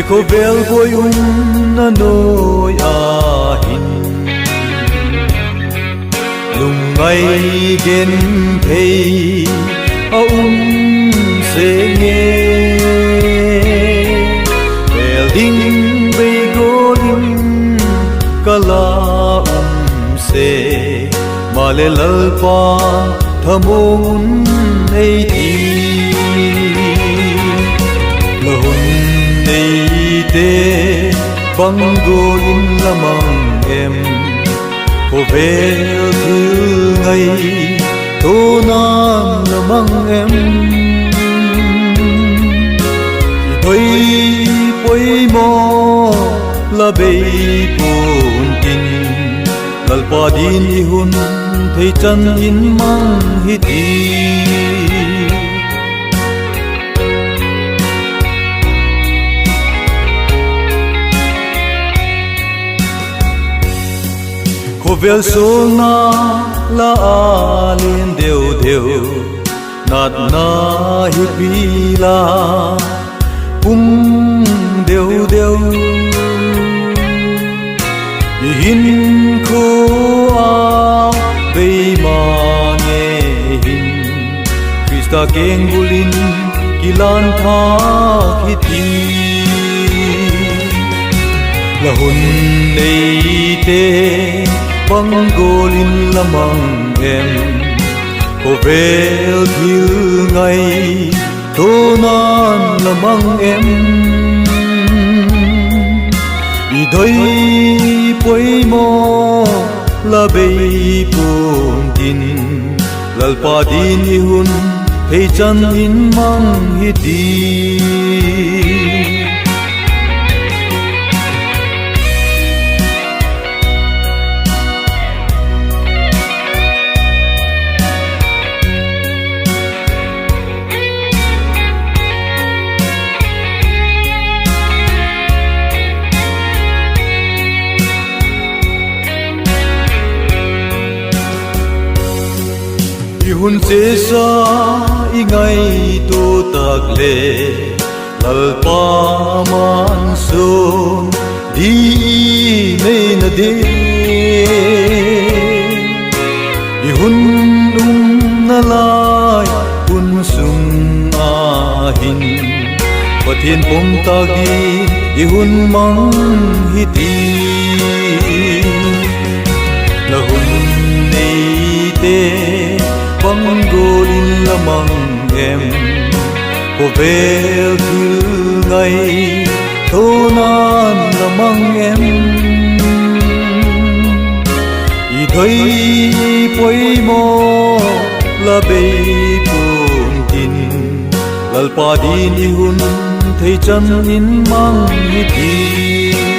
khô vel vui na nôi hin lùng ngay gen thei se nghe vel ding be go ding kala se male lalpa thamun ei thi te bangol in lamang em cô vel thư ngày tô nan lamang em thôi poi mo la bay pun tin lalpa din ihun thei chan in mang hi ti cô vel sol na la alin deu deu nat na hi pila deu deu hin ko a be ma nge hin Krista keng bulin kilan tha khiti la hun nei te bangolin lamang em cô vel thil ngày tô nan lamang em i doi poi mo la bay pun tin lalpa din i hun thei chan in mang hi ti hun se sa ingai tu tak le lalpa man sun di me na de hun na lai hun sum a hin pathin pom ta gi hun mang hi ti la hun nei te bangolin lamang em cô vel thil ngày tô nan lamang em i thoi poi mo la bay pun tin lalpa din i hun thei chan in mang hi ti